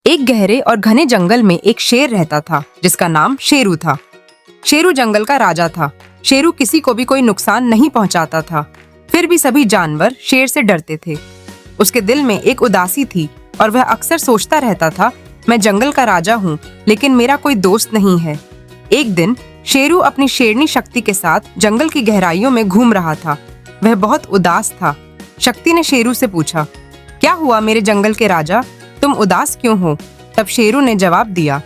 एक गहरे और घने जंगल में एक शेर रहता था जिसका नाम शेरू था। शेरू जंगल का राजा था। शेरू किसी को भी कोई नुकसान नहीं पहुंचाता था, फिर भी सभी जानवर शेर से डरते थे। उसके दिल में एक उदासी थी और वह अक्सर सोचता रहता था, मैं जंगल का राजा हूँ लेकिन मेरा कोई दोस्त नहीं है। एक दिन शेरू अपनी शेरनी शक्ति के साथ जंगल की गहराइयों में घूम रहा था। वह बहुत उदास था। शक्ति ने शेरू से पूछा, क्या हुआ मेरे जंगल के राजा, तुम उदास क्यों हो? तब शेरू ने जवाब दिया,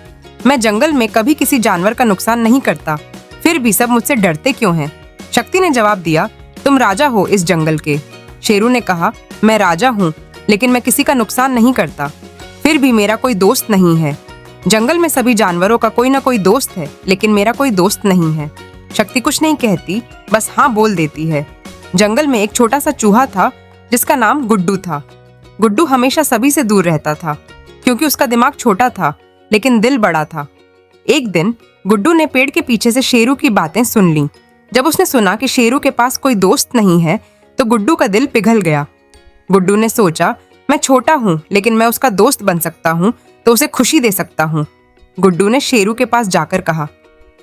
मैं जंगल में कभी किसी जानवर का नुकसान नहीं करता, फिर भी सब मुझसे डरते क्यों हैं? शक्ति ने जवाब दिया, तुम राजा हो इस जंगल के। शेरू ने कहा, मैं राजा हूँ लेकिन मैं किसी का नुकसान नहीं करता, फिर भी मेरा कोई दोस्त नहीं है। जंगल में सभी जानवरों का कोई ना कोई दोस्त है लेकिन मेरा कोई दोस्त नहीं है। शक्ति कुछ नहीं कहती, बस हाँ बोल देती है। जंगल में एक छोटा सा चूहा था जिसका नाम गुड्डू था। गुड्डू हमेशा सभी से दूर रहता था क्योंकि उसका दिमाग छोटा था लेकिन दिल बड़ा था। एक दिन गुड्डू ने पेड़ के पीछे से शेरू की बातें सुन लीं। जब उसने सुना कि शेरू के पास कोई दोस्त नहीं है तो गुड्डू का दिल पिघल गया। गुड्डू ने सोचा, मैं छोटा हूँ लेकिन मैं उसका दोस्त बन सकता हूँ तो उसे खुशी दे सकता हूँ। गुड्डू ने शेरू के पास जाकर कहा,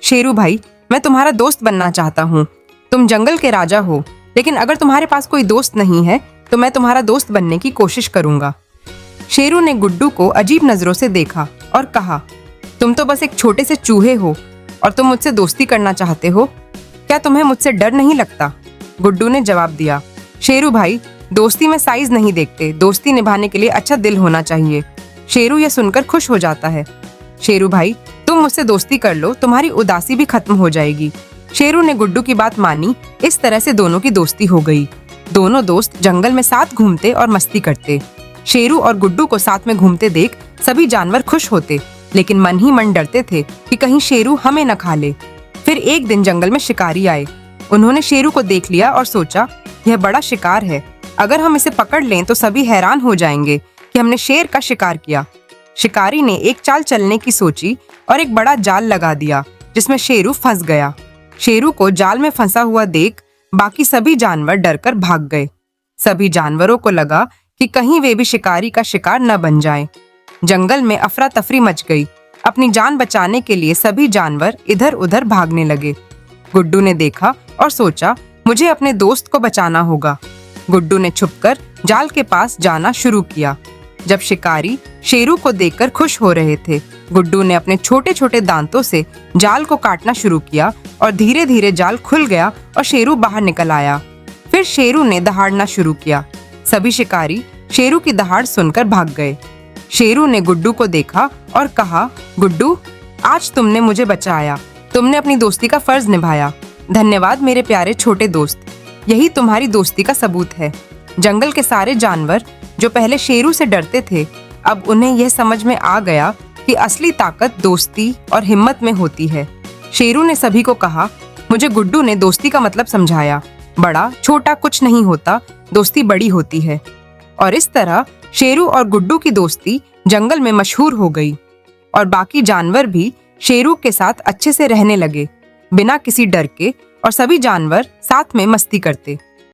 शेरू भाई, मैं तुम्हारा दोस्त बनना चाहता हूँ। तुम जंगल के राजा हो लेकिन अगर तुम्हारे पास कोई दोस्त नहीं है तो मैं तुम्हारा दोस्त बनने की कोशिश करूंगा। शेरू ने गुड्डू को अजीब नजरों से देखा और कहा, तुम तो बस एक छोटे से चूहे हो और तुम मुझसे दोस्ती करना चाहते हो, क्या तुम्हें मुझसे डर नहीं लगता? गुड्डू ने जवाब दिया, शेरू भाई, दोस्ती में साइज नहीं देखते, दोस्ती निभाने के लिए अच्छा दिल होना चाहिए। शेरू यह सुनकर खुश हो जाता है। शेरू भाई, तुम मुझसे दोस्ती कर लो, तुम्हारी उदासी भी खत्म हो जाएगी। शेरू ने गुड्डू की बात मानी। इस तरह से दोनों की दोस्ती हो गई। दोनों दोस्त जंगल में साथ घूमते और मस्ती करते। शेरू और गुड्डू को साथ में घूमते देख सभी जानवर खुश होते, लेकिन मन ही मन डरते थे कि कहीं शेरू हमें न खा ले। फिर एक दिन जंगल में शिकारी आए। उन्होंने शेरू को देख लिया और सोचा, यह बड़ा शिकार है, अगर हम इसे पकड़ लें तो सभी हैरान हो जाएंगे कि हमने शेर का शिकार किया। शिकारी ने एक चाल चलने की सोची और एक बड़ा जाल लगा दिया जिसमें शेरू फंस गया। शेरू को जाल में फंसा हुआ देख बाकी सभी जानवर डरकर भाग गए। सभी जानवरों को लगा कि कहीं वे भी शिकारी का शिकार न बन जाएं। जंगल में अफरा तफरी मच गई। अपनी जान बचाने के लिए सभी जानवर इधर उधर भागने लगे। गुड्डू ने देखा और सोचा, मुझे अपने दोस्त को बचाना होगा। गुड्डू ने छुपकर जाल के पास जाना शुरू किया। जब शिकारी शेरू को देखकर खुश हो रहे थे, गुड्डू ने अपने छोटे छोटे दांतों से जाल को काटना शुरू किया और धीरे धीरे जाल खुल गया और शेरू बाहर निकल आया। फिर शेरू ने दहाड़ना शुरू किया। सभी शिकारी शेरू की दहाड़ सुनकर भाग गए। शेरू ने गुड्डू को देखा और कहा, गुड्डू, आज तुमने मुझे बचाया, तुमने अपनी दोस्ती का फर्ज निभाया। धन्यवाद मेरे प्यारे छोटे दोस्त, यही तुम्हारी दोस्ती का सबूत है। जंगल के सारे जानवर जो पहले शेरू से डरते थे, अब उन्हें यह समझ में आ गया कि असली ताकत दोस्ती और हिम्मत में होती है। शेरू ने सभी को कहा, मुझे गुड्डू ने दोस्ती का मतलब समझाया। बड़ा छोटा कुछ नहीं होता, दोस्ती बड़ी होती है। और इस तरह शेरू और गुड्डू की दोस्ती जंगल में मशहूर हो गई और बाकी जानवर भी शेरू के साथ अच्छे से रहने लगे, बिना किसी डर के, और सभी जानवर साथ में मस्ती करते।